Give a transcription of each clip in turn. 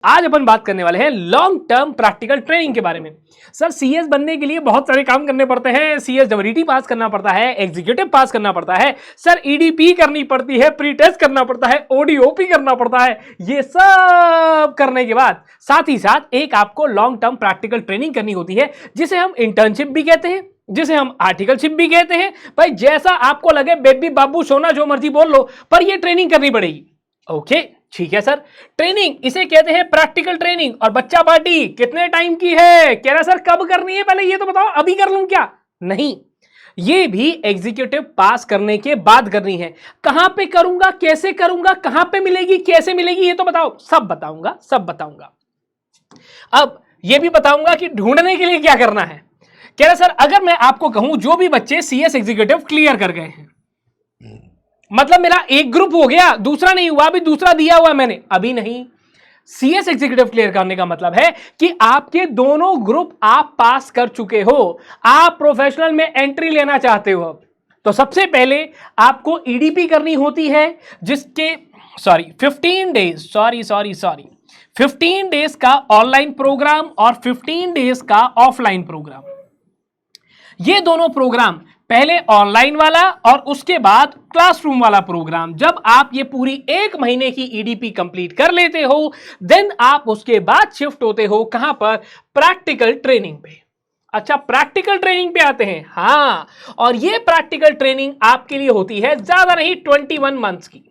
आज अपन बात करने वाले हैं लॉन्ग टर्म प्रैक्टिकल ट्रेनिंग के बारे में। सर सीएस बनने के लिए बहुत सारे काम करने पड़ते हैं। सीएसडब्ल्यूटी पास करना पड़ता है, एग्जीक्यूटिव पास करना पड़ता है, सर ईडीपी करनी पड़ती है, प्री टेस्ट करना पड़ता है, ओडीओपी करना पड़ता है। ये सब करने के बाद साथ ही साथ एक आपको लॉन्ग टर्म प्रैक्टिकल ट्रेनिंग करनी होती है, जिसे हम इंटर्नशिप भी कहते हैं, जिसे हम आर्टिकलशिप भी कहते हैं। भाई जैसा आपको लगे, बेबी बाबू सोना जो मर्जी बोल लो, पर ये ट्रेनिंग करनी पड़ेगी। ओके ठीक है सर, ट्रेनिंग इसे कहते हैं प्रैक्टिकल ट्रेनिंग। और बच्चा पार्टी कितने टाइम की है? कह रहा सर कब करनी है, पहले ये तो बताओ, अभी कर लूं क्या? नहीं, ये भी एग्जीक्यूटिव पास करने के बाद करनी है। कहां पे करूंगा, कैसे करूंगा, कहां पे मिलेगी, कैसे मिलेगी, ये तो बताओ। सब बताऊंगा, सब बताऊंगा। अब ये भी बताऊंगा कि ढूंढने के लिए क्या करना है। कह रहा सर अगर मैं आपको कहूं जो भी बच्चे सीएस एग्जीक्यूटिव क्लियर कर गए हैं, मतलब मेरा एक ग्रुप हो गया, दूसरा नहीं हुआ, अभी दूसरा दिया हुआ मैंने, अभी नहीं। सीएस एग्जीक्यूटिव क्लियर करने का मतलब है कि आपके दोनों ग्रुप आप पास कर चुके हो, आप प्रोफेशनल में एंट्री लेना चाहते हो। अब तो सबसे पहले आपको ईडीपी करनी होती है, जिसके 15 डेज का ऑनलाइन प्रोग्राम और 15 डेज का ऑफलाइन प्रोग्राम। ये दोनों प्रोग्राम, पहले ऑनलाइन वाला और उसके बाद क्लासरूम वाला प्रोग्राम, जब आप ये पूरी एक महीने की ईडीपी कंप्लीट कर लेते हो, देन आप उसके बाद शिफ्ट होते हो कहां पर? प्रैक्टिकल ट्रेनिंग पे। अच्छा, प्रैक्टिकल ट्रेनिंग पे आते हैं। हाँ, और ये प्रैक्टिकल ट्रेनिंग आपके लिए होती है ज्यादा नहीं 21 मंथ्स की।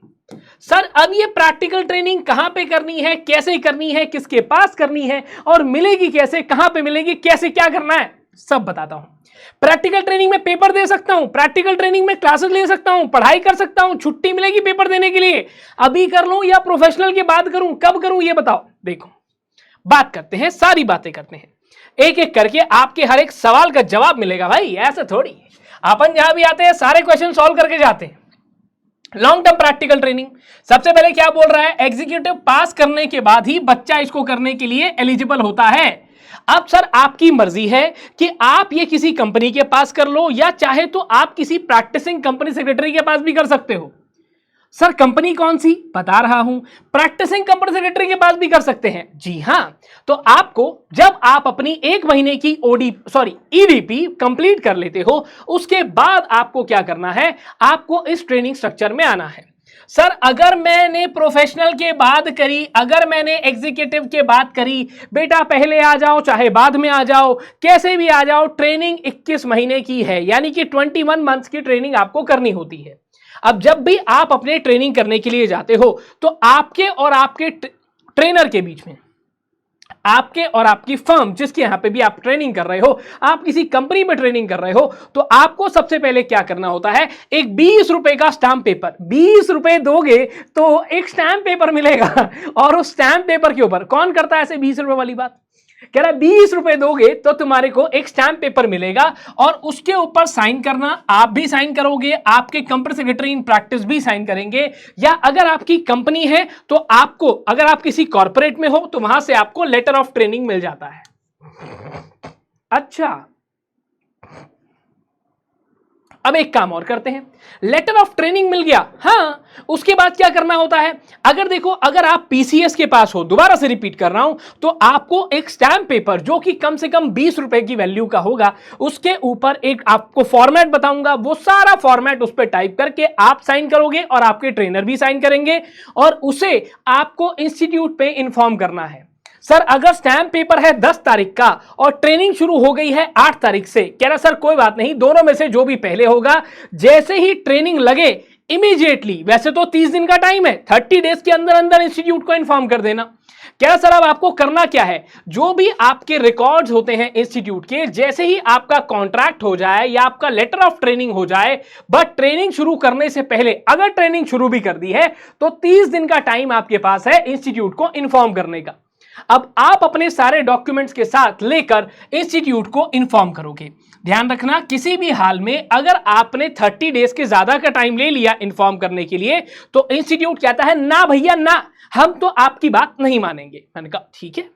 सर अब ये प्रैक्टिकल ट्रेनिंग कहां पे करनी है, कैसे करनी है, किसके पास करनी है और मिलेगी कैसे, कहां पे मिलेगी, कैसे क्या करना है, सब बताता हूं। प्रैक्टिकल ट्रेनिंग में पेपर दे सकता हूं, प्रैक्टिकल ट्रेनिंग में क्लासेस ले सकता हूं, पढ़ाई कर सकता हूं, छुट्टी मिलेगी पेपर देने के लिए। अभी कर लूं या प्रोफेशनल के बाद करूं, कब करूं ये बताओ। देखो बात करते हैं, सारी बातें करते हैं, एक एक करके आपके हर एक सवाल का जवाब मिलेगा। भाई ऐसा थोड़ी, अपन जहां भी आते हैं सारे क्वेश्चन सॉल्व करके जाते हैं। लॉन्ग टर्म प्रैक्टिकल ट्रेनिंग सबसे पहले क्या बोल रहा है? एग्जीक्यूटिव पास करने के बाद ही बच्चा इसको करने के लिए एलिजिबल होता है। अब सर आपकी मर्जी है कि आप ये किसी कंपनी के पास कर लो, या चाहे तो आप किसी प्रैक्टिसिंग कंपनी सेक्रेटरी के पास भी कर सकते हो। सर कंपनी कौन सी? बता रहा हूं, प्रैक्टिसिंग कंपनी सेक्रेटरी के पास भी कर सकते हैं। जी हां, तो आपको जब आप अपनी एक महीने की ईडीपी कंप्लीट कर लेते हो, उसके बाद आपको क्या करना है? आपको इस ट्रेनिंग स्ट्रक्चर में आना है। सर अगर मैंने प्रोफेशनल के बाद करी, अगर मैंने एग्जीक्यूटिव के बाद करी, बेटा पहले आ जाओ चाहे बाद में आ जाओ, कैसे भी आ जाओ, ट्रेनिंग 21 महीने की है, यानी कि 21 मंथ्स की ट्रेनिंग आपको करनी होती है। अब जब भी आप अपने ट्रेनिंग करने के लिए जाते हो, तो आपके और आपके ट्रेनर के बीच में, आपके और आपकी फर्म जिसके यहां पे भी आप ट्रेनिंग कर रहे हो, आप किसी कंपनी में ट्रेनिंग कर रहे हो, तो आपको सबसे पहले क्या करना होता है? एक 20 रुपए का स्टैंप पेपर, 20 रुपए दोगे तो एक स्टैंप पेपर मिलेगा। और उस स्टैंप पेपर के ऊपर कौन करता है ऐसे 20 रुपए वाली बात? कह रहा 20 रुपए दोगे तो तुम्हारे को एक स्टैंप पेपर मिलेगा, और उसके ऊपर साइन करना, आप भी साइन करोगे, आपके कंपनी सेक्रेटरी इन प्रैक्टिस भी साइन करेंगे, या अगर आपकी कंपनी है तो आपको, अगर आप किसी कॉर्पोरेट में हो तो वहां से आपको लेटर ऑफ ट्रेनिंग मिल जाता है। अच्छा, अब एक काम और करते हैं, लेटर ऑफ ट्रेनिंग मिल गया, हाँ, उसके बाद क्या करना होता है? अगर देखो, अगर आप पीसीएस के पास हो, दोबारा से रिपीट कर रहा हूं, तो आपको एक स्टैंप पेपर जो कि कम से कम 20 रुपए की वैल्यू का होगा, उसके ऊपर एक आपको फॉर्मेट बताऊंगा, वो सारा फॉर्मेट उस पर टाइप करके आप साइन करोगे और आपके ट्रेनर भी साइन करेंगे, और उसे आपको इंस्टीट्यूट पे इंफॉर्म करना है। सर अगर स्टैंप पेपर है 10 तारीख का और ट्रेनिंग शुरू हो गई है 8 तारीख से, कह रहा सर कोई बात नहीं, दोनों में से जो भी पहले होगा, जैसे ही ट्रेनिंग लगे इमीडिएटली, वैसे तो 30 दिन का टाइम है, 30 डेज के अंदर अंदर इंस्टीट्यूट को इन्फॉर्म कर देना। कह रहा सर अब आपको करना क्या है? जो भी आपके रिकॉर्ड्स होते हैं इंस्टीट्यूट के, जैसे ही आपका कॉन्ट्रैक्ट हो जाए या आपका लेटर ऑफ ट्रेनिंग हो जाए, बट ट्रेनिंग शुरू करने से पहले, अगर ट्रेनिंग शुरू भी कर दी है तो 30 दिन का टाइम आपके पास है इंस्टीट्यूट को इन्फॉर्म करने का। अब आप अपने सारे डॉक्यूमेंट्स के साथ लेकर इंस्टीट्यूट को इन्फॉर्म करोगे। ध्यान रखना, किसी भी हाल में अगर आपने 30 डेज के ज्यादा का टाइम ले लिया इन्फॉर्म करने के लिए, तो इंस्टीट्यूट कहता है ना भैया ना, हम तो आपकी बात नहीं मानेंगे। मैंने कहा ठीक है,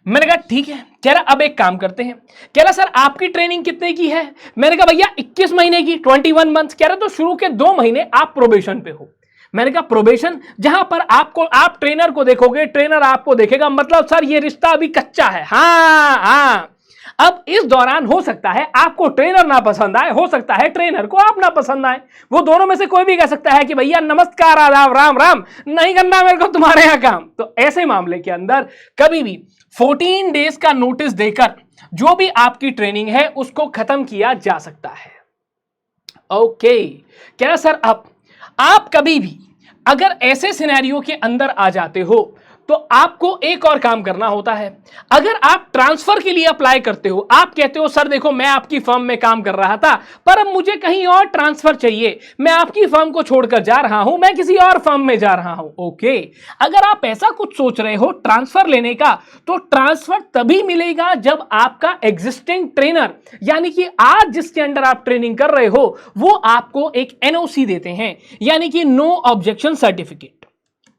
मैंने कहा ठीक है। कह रहा अब एक काम करते हैं। कह रहा सर आपकी ट्रेनिंग कितने की है? मैंने कहा भैया 21 महीने की, 21 मंथ। कह रहा तो शुरू के 2 महीने आप प्रोबेशन पे हो, मैंने कहा प्रोबेशन, जहां पर आप ट्रेनर को देखोगे, ट्रेनर आपको देखेगा, मतलब सर ये रिश्ता अभी कच्चा है। हाँ, अब इस दौरान हो सकता है आपको ट्रेनर ना पसंद आए, हो सकता है ट्रेनर को आप ना पसंद आए, वो दोनों में से कोई भी कह सकता है कि भैया नमस्कार आदाब राम राम, नहीं करना मेरे को तुम्हारे यहां काम। तो ऐसे मामले के अंदर कभी भी 14 डेज का नोटिस देकर जो भी आपकी ट्रेनिंग है उसको खत्म किया जा सकता है। ओके, कह रहा सर अब आप कभी भी अगर ऐसे सिनेरियो के अंदर आ जाते हो तो आपको एक और काम करना होता है। अगर आप ट्रांसफर के लिए अप्लाई करते हो, आप कहते हो सर देखो मैं आपकी फर्म में काम कर रहा था पर अब मुझे कहीं और ट्रांसफर चाहिए, मैं आपकी फर्म को छोड़कर जा रहा हूं, मैं किसी और फर्म में जा रहा हूं। ओके, अगर आप ऐसा कुछ सोच रहे हो ट्रांसफर लेने का, तो ट्रांसफर तभी मिलेगा जब आपका एग्जिस्टिंग ट्रेनर, यानी कि आज जिसके अंडर आप ट्रेनिंग कर रहे हो, वो आपको एक एनओसी देते हैं, यानी कि नो ऑब्जेक्शन सर्टिफिकेट।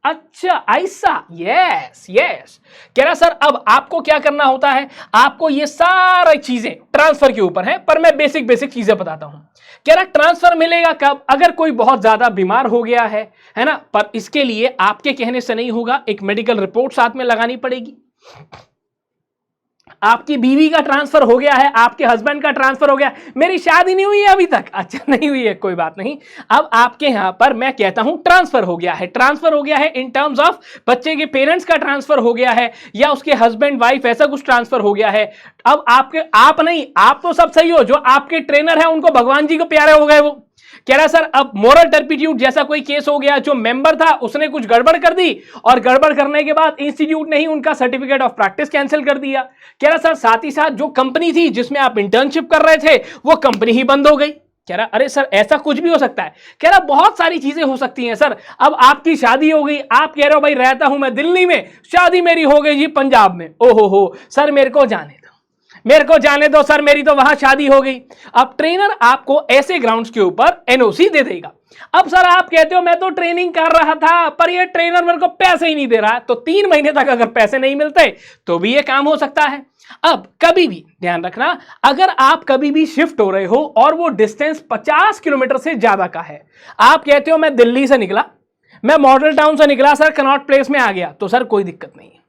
अच्छा ऐसा, यस यस। कह रहा सर अब आपको क्या करना होता है, आपको ये सारी चीजें ट्रांसफर के ऊपर है, पर मैं बेसिक चीजें बताता हूं। कह रहा ट्रांसफर मिलेगा कब, अगर कोई बहुत ज्यादा बीमार हो गया है ना, पर इसके लिए आपके कहने से नहीं होगा, एक मेडिकल रिपोर्ट साथ में लगानी पड़ेगी। आपकी बीवी का ट्रांसफर हो गया है, आपके हस्बैंड का ट्रांसफर हो गया, मेरी शादी नहीं हुई है अभी तक, अच्छा नहीं हुई है, कोई बात नहीं। अब आपके यहां पर मैं कहता हूं ट्रांसफर हो गया है, ट्रांसफर हो गया है इन टर्म्स ऑफ बच्चे के पेरेंट्स का ट्रांसफर हो गया है, या उसके हस्बैंड वाइफ ऐसा कुछ ट्रांसफर हो गया है। अब आप तो सब सही हो, जो आपके ट्रेनर है उनको भगवान जी को प्यारे हो गए वो। कह रहा सर अब मोरल टर्पिट्यूड जैसा कोई केस हो गया, जो मेंबर था उसने कुछ गड़बड़ कर दी, और गड़बड़ करने के बाद इंस्टीट्यूट ने ही उनका सर्टिफिकेट ऑफ प्रैक्टिस कैंसिल कर दिया। कह रहा सर साथ ही साथ जो कंपनी थी जिसमें आप इंटर्नशिप कर रहे थे वो कंपनी ही बंद हो गई। कह रहा अरे सर ऐसा कुछ भी हो सकता है। कह रहा बहुत सारी चीजें हो सकती हैं सर। अब आपकी शादी हो गई, आप कह रहे हो भाई रहता हूं मैं दिल्ली में, शादी मेरी हो गई जी पंजाब में, ओहो हो सर मेरे को जाने दो सर, मेरी तो वहां शादी हो गई। अब ट्रेनर आपको ऐसे ग्राउंड्स के ऊपर एनओसी दे देगा। अब सर आप कहते हो मैं तो ट्रेनिंग कर रहा था पर ये ट्रेनर मेरे को पैसे ही नहीं दे रहा, तो 3 महीने तक अगर पैसे नहीं मिलते तो भी ये काम हो सकता है। अब कभी भी ध्यान रखना, अगर आप कभी भी शिफ्ट हो रहे हो और वो डिस्टेंस 50 किलोमीटर से ज्यादा का है, आप कहते हो मैं दिल्ली से निकला, मैं मॉडल टाउन से निकला सर, कनॉट प्लेस में आ गया, तो सर कोई दिक्कत नहीं है,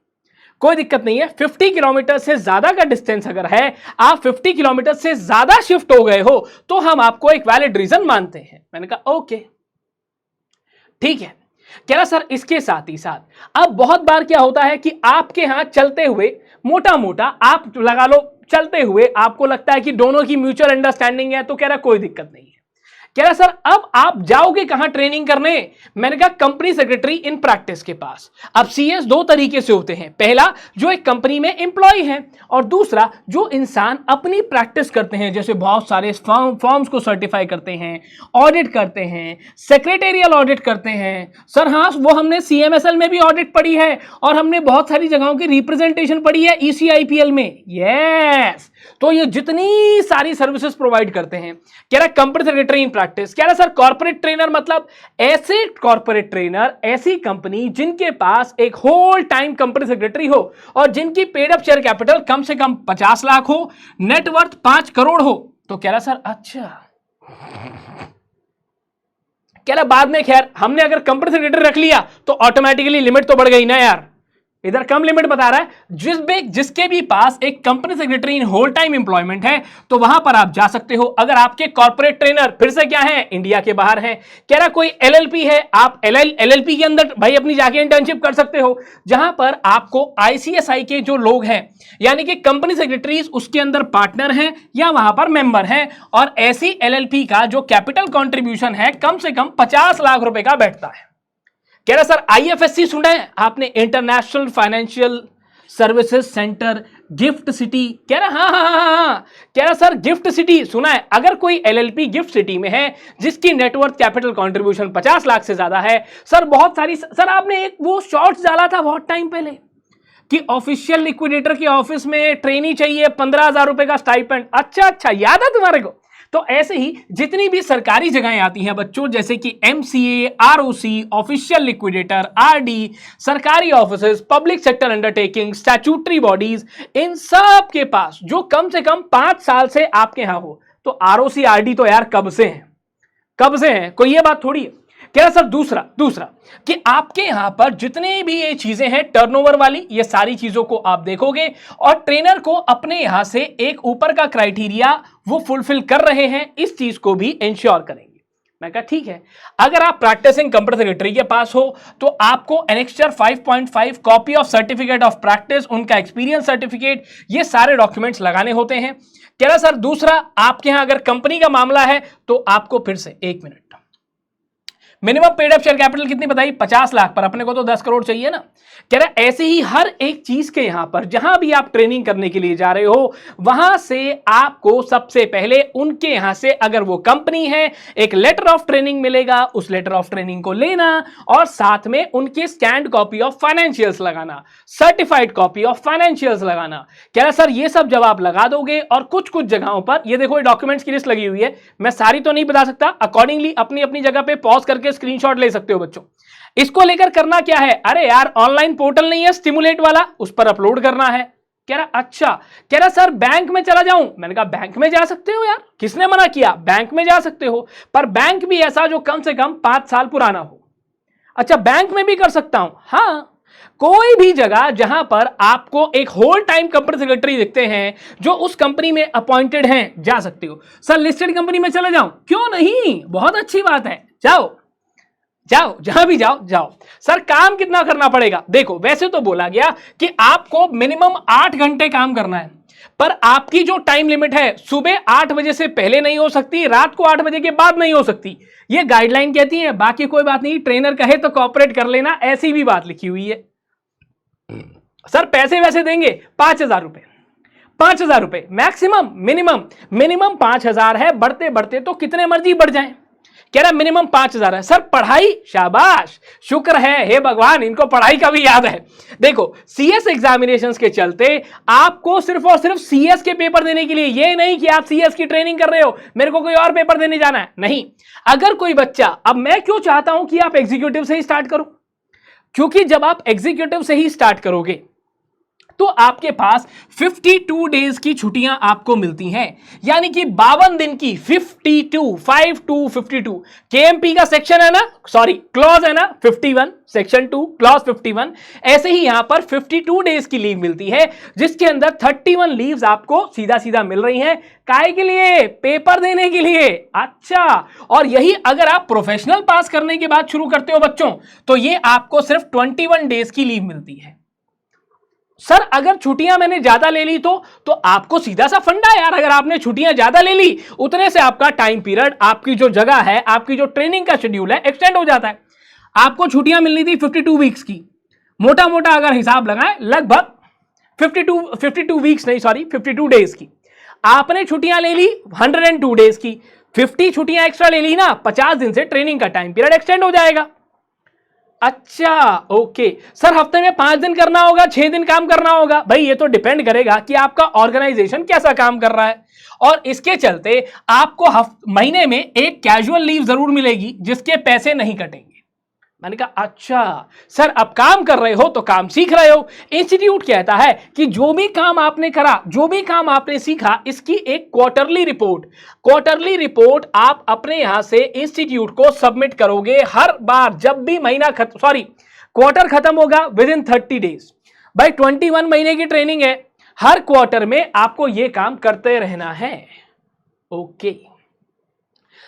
कोई दिक्कत नहीं है। 50 किलोमीटर से ज्यादा का डिस्टेंस अगर है, आप 50 किलोमीटर से ज्यादा शिफ्ट हो गए हो, तो हम आपको एक वैलिड रीजन मानते हैं। मैंने कहा ओके ठीक है। कह रहा सर इसके साथ ही साथ अब बहुत बार क्या होता है कि आपके यहां चलते हुए मोटा मोटा आप लगा लो, चलते हुए आपको लगता है कि दोनों की म्यूचुअल अंडरस्टैंडिंग है, तो कह रहा कोई दिक्कत नहीं है। कह रहा सर अब आप जाओगे कहां ट्रेनिंग करने, मैंने कहा कंपनी सेक्रेटरी इन प्रैक्टिस के पास। अब सीएस 2 तरीके से होते हैं, पहला जो एक कंपनी में एम्प्लॉय है, और दूसरा जो इंसान अपनी प्रैक्टिस करते हैं, जैसे बहुत सारे फॉर्म्स को सर्टिफाई करते हैं, ऑडिट करते हैं, सेक्रेटेरियल ऑडिट करते हैं। सर हाँ वो हमने सीएमएसएल में भी ऑडिट पढ़ी है, और हमने बहुत सारी जगहों की रिप्रेजेंटेशन पढ़ी है ईसीआईपीएल में, यस। तो ये जितनी सारी सर्विसेज प्रोवाइड करते हैं, कह रहा कंपनी सेक्रेटरी इन प्रैक्टिस। कह रहा सर कॉर्पोरेट ट्रेनर मतलब ऐसे कॉर्पोरेट ट्रेनर, ऐसी कंपनी जिनके पास एक होल टाइम कंपनी सेक्रेटरी हो, और जिनकी पेड अप शेयर कैपिटल कम से कम 50 लाख हो, नेटवर्थ 5 करोड़ हो। तो कह रहा सर अच्छा, कह रहा बाद में खैर हमने अगर कंपनी सेक्रेटरी रख लिया तो ऑटोमेटिकली लिमिट तो बढ़ गई ना यार, इधर कम लिमिट बता रहा है। जिसके भी पास एक company secretary in whole time employment है, तो वहां पर आप जा सकते हो। अगर आपके कॉर्पोरेट ट्रेनर फिर से क्या है, इंडिया के बाहर है, कह रहा कोई एलएलपी है, आप एलएलपी के अंदर भाई अपनी जाके इंटर्नशिप कर सकते हो, जहां पर आपको आईसीएसआई के जो लोग हैं, यानी कि कंपनी सेक्रेटरीज उसके अंदर पार्टनर हैं या वहां पर मेंबर हैं, और ऐसी एलएलपी का जो कैपिटल कॉन्ट्रीब्यूशन है कम से कम 50 लाख रुपए का बैठता है। कह रहा सर आईएफएससी सुना है आपने, international financial services centre, gift city. कह रहा हाँ। कह रहा सर गिफ्ट सिटी सुना है, अगर कोई एलएलपी गिफ्ट सिटी में है जिसकी नेटवर्थ कैपिटल कंट्रीब्यूशन 50 लाख से ज्यादा है, सर बहुत सारी, सर आपने एक वो शॉर्ट्स डाला था बहुत टाइम पहले कि ऑफिशियल लिक्विडेटर के ऑफिस में ट्रेनी चाहिए 15,000 रुपए का स्टाइपेंड। अच्छा याद है तुम्हारे को। तो ऐसे ही जितनी भी सरकारी जगहें आती हैं बच्चों, जैसे कि MCA, ROC, official liquidator, RD, सरकारी offices, public sector undertaking, statutory bodies, इन सब के पास जो कम से कम 5 साल से आपके यहां हो, तो आरओसी आरडी तो यार कब से हैं, कोई ये बात थोड़ी है। कह रहा सर दूसरा दूसरा कि आपके यहां पर जितने भी ये चीजें हैं टर्नओवर वाली, ये सारी चीजों को आप देखोगे और ट्रेनर को अपने यहां से एक ऊपर का क्राइटेरिया वो फुलफिल कर रहे हैं, इस चीज को भी इंश्योर करेंगे। मैं कहा ठीक है, अगर आप प्रैक्टिसिंग कंप्यूटर सेक्रेटरी के पास हो तो आपको annexure 5.5, copy of certificate of practice, उनका एक्सपीरियंस सर्टिफिकेट, ये सारे डॉक्यूमेंट्स लगाने होते हैं। कह रहा सर दूसरा, आपके यहां अगर कंपनी का मामला है तो आपको फिर से 1 minute, minimum paid up share capital कितनी बताई? 50 लाख, पर अपने को तो 10 करोड़ चाहिए ना। कह रहा ऐसे ही हर एक चीज के यहां पर जहां भी आप ट्रेनिंग करने के लिए जा रहे हो वहां से आपको सबसे पहले उनके यहां से, अगर वो कंपनी है, एक लेटर ऑफ ट्रेनिंग मिलेगा, उस लेटर ऑफ ट्रेनिंग को लेना और साथ में उनकी स्कैन्ड कॉपी ऑफ फाइनेंशियल्स लगाना, सर्टिफाइड कॉपी ऑफ फाइनेंशियल्स लगाना। कह रहा सर ये सब जब आप लगा दोगे और कुछ कुछ जगहों पर, ये देखो डॉक्यूमेंट्स की लिस्ट लगी हुई है, मैं सारी तो नहीं बता सकता, अकॉर्डिंगली अपनी अपनी जगह पे पॉज करके स्क्रीनशॉट ले सकते हो बच्चों। इसको लेकर करना क्या है? अरे यार ऑनलाइन पोर्टल नहीं है स्टिमुलेट वाला, उस पर अपलोड करना है। कह रहा अच्छा, कह रहा सर बैंक में चला जाऊं? मैंने कहा बैंक में जा सकते हो यार, किसने मना किया, बैंक में जा सकते हो, पर बैंक भी ऐसा जो कम से कम 5 साल पुराना हो। अच्छा बैंक में भी कर सकता हूं? हाँ, कोई भी जगह जहां पर आपको एक होल टाइम कंपनी सेक्रेटरी दिखते हैं जो उस कंपनी में अपॉइंटेड हैं, जा सकते हो। सर लिस्टेड कंपनी में चले जाऊं? क्यों नहीं, बहुत अच्छी बात है, जाओ जाओ, जहां भी जाओ जाओ। सर काम कितना करना पड़ेगा? देखो वैसे तो बोला गया कि आपको मिनिमम 8 घंटे काम करना है, पर आपकी जो टाइम लिमिट है सुबह 8 बजे से पहले नहीं हो सकती, रात को 8 बजे के बाद नहीं हो सकती, ये गाइडलाइन कहती है। बाकी कोई बात नहीं, ट्रेनर कहे तो कॉपरेट कर लेना, ऐसी भी बात लिखी हुई है। सर पैसे वैसे देंगे 5,000 रुपए, 5,000 रुपए मैक्सिमम, मिनिमम 5,000 है, बढ़ते बढ़ते तो कितने मर्जी बढ़ जाएं। कह रहा मिनिमम 5,000 है। सर पढ़ाई, शाबाश, शुक्र है, हे भगवान इनको पढ़ाई का भी याद है। देखो सीएस एग्जामिनेशंस के चलते आपको सिर्फ और सिर्फ सीएस के पेपर देने के लिए, ये नहीं कि आप सीएस की ट्रेनिंग कर रहे हो मेरे को कोई और पेपर देने जाना है, नहीं। अगर कोई बच्चा, अब मैं क्यों चाहता हूं कि आप एग्जीक्यूटिव से ही स्टार्ट करो, क्योंकि जब आप एग्जीक्यूटिव से ही स्टार्ट करोगे तो आपके पास 52 डेज की छुट्टियां आपको मिलती हैं, यानी कि 52 दिन की 52 केएमपी का सेक्शन है ना, सॉरी क्लॉज है ना 51, सेक्शन 2 क्लॉज 51, ऐसे ही यहां पर 52 डेज की लीव मिलती है, जिसके अंदर 31 लीव्स आपको सीधा सीधा मिल रही हैं। काहे के लिए? पेपर देने के लिए। अच्छा, और यही अगर आप प्रोफेशनल पास करने के बाद शुरू करते हो बच्चों, तो ये आपको सिर्फ 21 डेज की लीव मिलती है। सर अगर छुट्टियां मैंने ज्यादा ले ली तो आपको सीधा सा फंडा है यार, अगर आपने छुट्टियां ज्यादा ले ली उतने से आपका टाइम पीरियड, आपकी जो जगह है, आपकी जो ट्रेनिंग का शेड्यूल है, एक्सटेंड हो जाता है। आपको छुट्टियां मिलनी थी 52 वीक्स की, मोटा मोटा अगर हिसाब लगाएं लगभग 52 वीक्स नहीं, सॉरी 52 डेज की। आपने छुट्टियां ले ली 102 डेज की, 50 छुट्टियां एक्स्ट्रा ले ली ना, 50 दिन से ट्रेनिंग का टाइम पीरियड एक्सटेंड हो जाएगा। अच्छा ओके, सर हफ्ते में 5 दिन करना होगा, 6 दिन काम करना होगा? भाई ये तो डिपेंड करेगा कि आपका ऑर्गेनाइजेशन कैसा काम कर रहा है, और इसके चलते आपको महीने में एक कैजुअल लीव जरूर मिलेगी जिसके पैसे नहीं कटेंगे। मैंने कहा अच्छा सर, अब काम कर रहे हो तो काम सीख रहे हो। इंस्टीट्यूट कहता है कि जो भी काम आपने करा, जो भी काम आपने सीखा, इसकी एक क्वार्टरली रिपोर्ट आप अपने यहां से इंस्टीट्यूट को सबमिट करोगे हर बार जब भी महीना क्वार्टर खत्म होगा विद इन 30 डेज। भाई 21 महीने की ट्रेनिंग है, हर क्वार्टर में आपको यह काम करते रहना है। ओके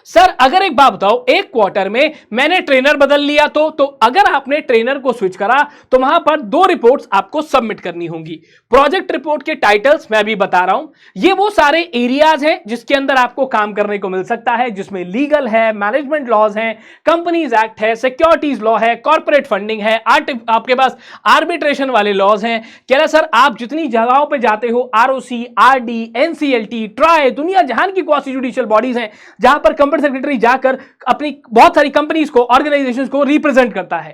सर अगर एक बात बताओ, एक क्वार्टर में मैंने ट्रेनर बदल लिया तो अगर आपने ट्रेनर को स्विच करा तो वहां पर 2 रिपोर्ट्स आपको सबमिट करनी होंगी। प्रोजेक्ट रिपोर्ट के टाइटल्स मैं भी बता रहा हूं, ये वो सारे एरियाज हैं जिसके अंदर आपको काम करने को मिल सकता है, जिसमें लीगल है, मैनेजमेंट लॉज हैं, कंपनीज एक्ट है, सिक्योरिटीज लॉ है, कॉर्पोरेट फंडिंग है, आपके पास आर्बिट्रेशन वाले लॉज हैं। कह रहा सर आप जितनी जगहों पर जाते हो, ROC, RD, NCLT, ट्राई, दुनिया जहान की क्वासी जुडिशियल बॉडीज हैं जहां पर सेक्रेटरी जाकर अपनी बहुत सारी कंपनीज को, ऑर्गेनाइजेशंस को रिप्रेजेंट करता है।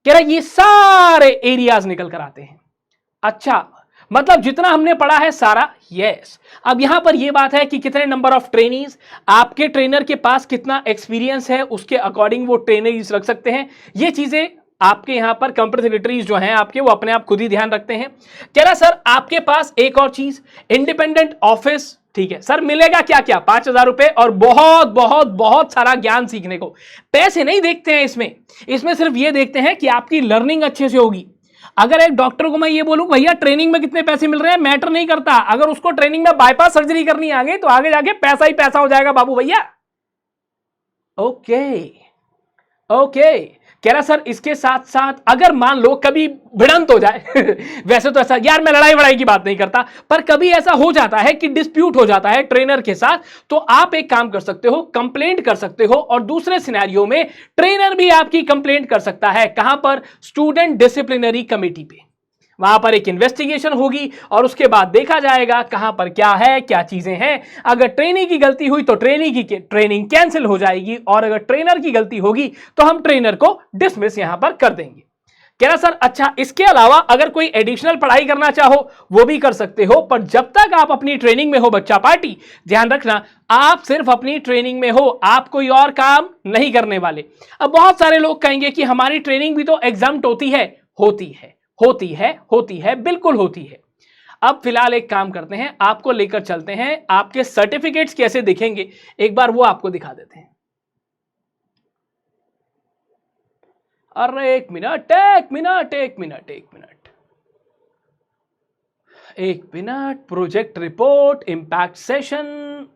कह रहा ये सारे एरियाज निकल कर आते हैं। अच्छा मतलब जितना हमने पढ़ा है सारा, यस। अब यहां पर यह बात है कि कितने नंबर ऑफ ट्रेनीज, आपके ट्रेनर के पास कितना एक्सपीरियंस है, उसके अकॉर्डिंग वो ट्रेनीज रख सकते हैं। ये चीजें आपके यहां पर कंप्यूटर सेक्रेटरीज जो हैं आपके, वो अपने आप खुद ही ध्यान रखते हैं। कह रहा सर आपके पास एक और चीज, इंडिपेंडेंट ऑफिस ठीक है सर, मिलेगा क्या क्या? 5,000 रुपए और बहुत बहुत बहुत सारा ज्ञान सीखने को। पैसे नहीं देखते हैं इसमें सिर्फ ये देखते हैं कि आपकी लर्निंग अच्छे से होगी। अगर एक डॉक्टर को मैं ये बोलूं भैया ट्रेनिंग में कितने पैसे मिल रहे हैं, मैटर नहीं करता। अगर उसको ट्रेनिंग में बाईपास सर्जरी करनी आ गई तो आगे जाके पैसा ही पैसा हो जाएगा बाबू भैया। ओके ओके, कह रहा सर इसके साथ साथ अगर मान लो कभी भिड़ंत हो जाए वैसे तो ऐसा यार मैं लड़ाई वड़ाई की बात नहीं करता, पर कभी ऐसा हो जाता है कि डिस्प्यूट हो जाता है ट्रेनर के साथ, तो आप एक काम कर सकते हो, कंप्लेंट कर सकते हो। और दूसरे सिनेरियो में ट्रेनर भी आपकी कंप्लेंट कर सकता है। कहां पर? स्टूडेंट डिसिप्लिनरी कमेटी पे। वहां पर एक इन्वेस्टिगेशन होगी और उसके बाद देखा जाएगा कहां पर क्या है, क्या चीजें हैं। अगर ट्रेनी की गलती हुई तो ट्रेनिंग कैंसिल हो जाएगी, और अगर ट्रेनर की गलती होगी तो हम ट्रेनर को डिसमिस यहां पर कर देंगे। कह रहा सर अच्छा इसके अलावा अगर कोई एडिशनल पढ़ाई करना चाहो वो भी कर सकते हो, पर जब तक आप अपनी ट्रेनिंग में हो बच्चा पार्टी, ध्यान रखना आप सिर्फ अपनी ट्रेनिंग में हो, आप कोई और काम नहीं करने वाले। अब बहुत सारे लोग कहेंगे कि हमारी ट्रेनिंग भी तो एग्जाम्प्ट होती है। होती है बिल्कुल होती है। अब फिलहाल एक काम करते हैं, आपको लेकर चलते हैं, आपके सर्टिफिकेट्स कैसे दिखेंगे एक बार वो आपको दिखा देते हैं। अरे एक minute, project report, impact session,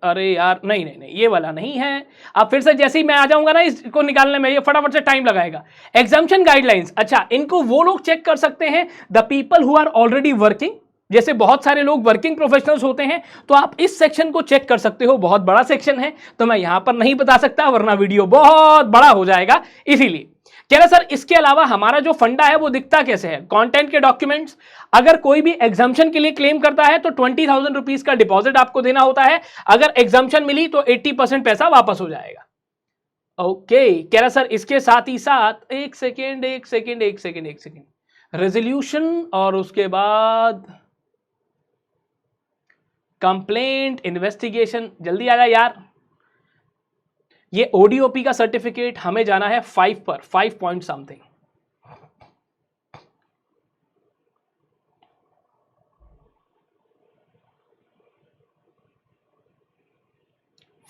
अरे यार नहीं ये वाला नहीं है। अब फिर से जैसे ही मैं आ जाऊंगा ना इसको निकालने में, ये फटाफट से टाइम लगाएगा। एग्जामिशन गाइडलाइंस, अच्छा इनको वो लोग चेक कर सकते हैं the people who are already working. जैसे बहुत सारे लोग वर्किंग प्रोफेशनल्स होते हैं तो आप इस सेक्शन को चेक कर सकते हो। बहुत बड़ा सेक्शन है तो मैं यहां पर नहीं बता सकता वरना वीडियो बहुत बड़ा हो जाएगा, इसीलिए कह रहा सर इसके अलावा हमारा जो फंडा है वो दिखता कैसे है? कंटेंट के डॉक्यूमेंट्स, अगर कोई भी एग्जाम्पशन के लिए क्लेम करता है तो 20,000 रुपीज का डिपॉजिट आपको देना होता है। अगर एग्जाम्पशन मिली तो 80% पैसा वापस हो जाएगा। ओके, कह रहा सर इसके साथ ही साथ एक सेकेंड, रेजोल्यूशन और उसके बाद कंप्लेंट, इन्वेस्टिगेशन, जल्दी आ जाए यार। ये ओडीओपी का सर्टिफिकेट हमें जाना है 5 पर, 5 पॉइंट समथिंग।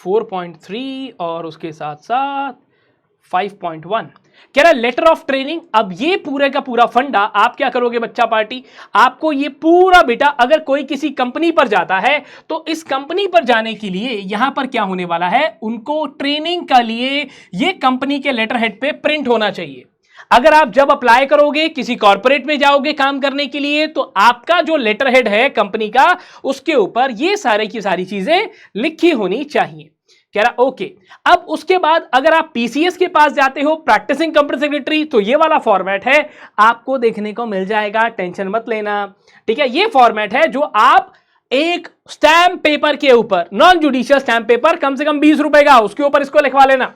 फोर 4.3 और उसके साथ साथ 5.1 कह रहा है लेटर ऑफ ट्रेनिंग। अब ये पूरे का पूरा फंडा आप क्या करोगे बच्चा पार्टी, आपको ये पूरा बेटा अगर कोई किसी कंपनी पर जाता है तो इस कंपनी पर जाने के लिए यहां पर क्या होने वाला है, उनको ट्रेनिंग का लिए ये कंपनी के लेटर हेड पे प्रिंट होना चाहिए। अगर आप जब अप्लाई करोगे किसी कॉर्पोरेट में जाओगे काम करने के लिए तो आपका जो लेटर हेड है कंपनी का उसके ऊपर ये सारे की सारी चीजें लिखी होनी चाहिए। कह रहा ओके। अब उसके बाद अगर आप पीसीएस के पास जाते हो, प्रैक्टिसिंग कंपनी सेक्रेटरी, तो ये वाला फॉर्मेट है आपको देखने को मिल जाएगा, टेंशन मत लेना। ठीक है, ये फॉर्मेट है जो आप एक स्टैम्प पेपर के ऊपर, नॉन जुडिशियल स्टैम्प पेपर कम से कम 20 रुपए का, उसके ऊपर इसको लिखवा लेना।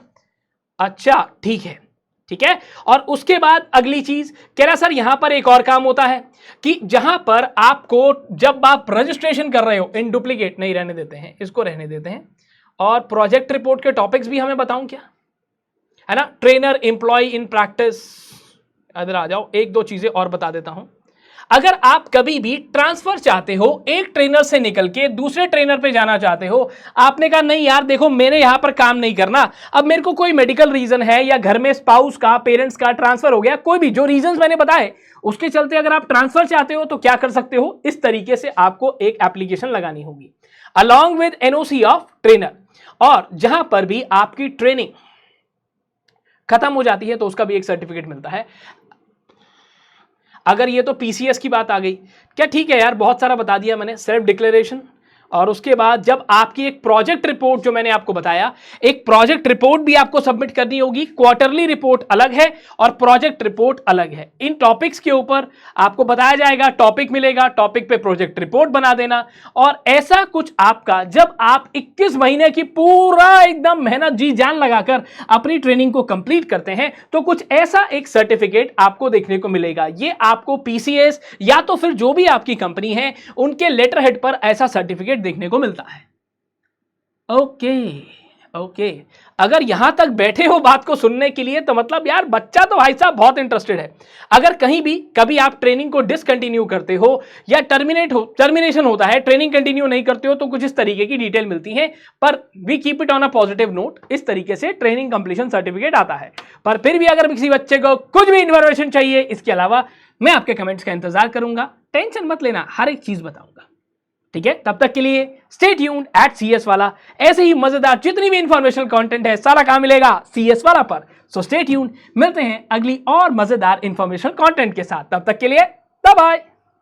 अच्छा ठीक है, ठीक है। और उसके बाद अगली चीज कह रहा सर यहां पर एक और काम होता है कि जहां पर आपको जब आप रजिस्ट्रेशन कर रहे हो, इन डुप्लीकेट नहीं रहने देते हैं, इसको रहने देते हैं। और प्रोजेक्ट रिपोर्ट के टॉपिक्स भी हमें बताऊं क्या, है ना, ट्रेनर, एम्प्लॉय इन प्रैक्टिस। इधर आ जाओ, एक दो चीजें और बता देता हूं। अगर आप कभी भी ट्रांसफर चाहते हो, एक ट्रेनर से निकल के दूसरे ट्रेनर पे जाना चाहते हो, आपने कहा नहीं यार देखो मेरे यहां पर काम नहीं करना, अब मेरे को कोई मेडिकल रीजन है या घर में स्पाउस का, पेरेंट्स का ट्रांसफर हो गया, कोई भी जो रीजंस मैंने बताए उसके चलते अगर आप ट्रांसफर चाहते हो तो क्या कर सकते हो, इस तरीके से आपको एक एप्लीकेशन लगानी होगी along with NOC of trainer. और जहां पर भी आपकी ट्रेनिंग खत्म हो जाती है तो उसका भी एक सर्टिफिकेट मिलता है। अगर ये तो पीसीएस की बात आ गई, क्या ठीक है यार, बहुत सारा बता दिया मैंने, सेल्फ डिक्लेरेशन। और उसके बाद जब आपकी एक प्रोजेक्ट रिपोर्ट जो मैंने आपको बताया, एक प्रोजेक्ट रिपोर्ट भी आपको सबमिट करनी होगी। क्वार्टरली रिपोर्ट अलग है और प्रोजेक्ट रिपोर्ट अलग है। इन टॉपिक्स के ऊपर आपको बताया जाएगा, टॉपिक मिलेगा, टॉपिक पे प्रोजेक्ट रिपोर्ट बना देना। और ऐसा कुछ आपका जब आप 21 महीने की पूरा एकदम मेहनत जी जान लगाकर अपनी ट्रेनिंग को कंप्लीट करते हैं तो कुछ ऐसा एक सर्टिफिकेट आपको देखने को मिलेगा। ये आपको पीसीएस या तो फिर जो भी आपकी कंपनी है उनके लेटर हेड पर ऐसा सर्टिफिकेट देखने को मिलता है। ओके ओके अगर यहां तक बैठे हो बात को सुनने के लिए तो मतलब यार बच्चा तो भाई साहब बहुत इंटरेस्टेड है। अगर कहीं भी कभी आप ट्रेनिंग को डिसकंटिन्यू करते हो या टर्मिनेशन होता है, ट्रेनिंग कंटिन्यू नहीं करते हो, तो कुछ इस तरीके की डिटेल मिलती है, पर we keep it on a positive note. इस तरीके से ट्रेनिंग कंप्लीशन सर्टिफिकेट आता है। पर फिर भी अगर किसी बच्चे को कुछ भी इंफॉर्मेशन चाहिए इसके अलावा, मैं आपके कमेंट्स का इंतजार करूंगा। टेंशन मत लेना, हर एक चीज बताऊंगा, ठीक है। तब तक के लिए स्टे ट्यून्ड एट CS वाला। ऐसे ही मजेदार जितनी भी इंफॉर्मेशनल कंटेंट है सारा कहां मिलेगा? CS वाला पर। सो स्टे ट्यून्ड, मिलते हैं अगली और मजेदार इंफॉर्मेशनल कंटेंट के साथ। तब तक के लिए बाय बाय।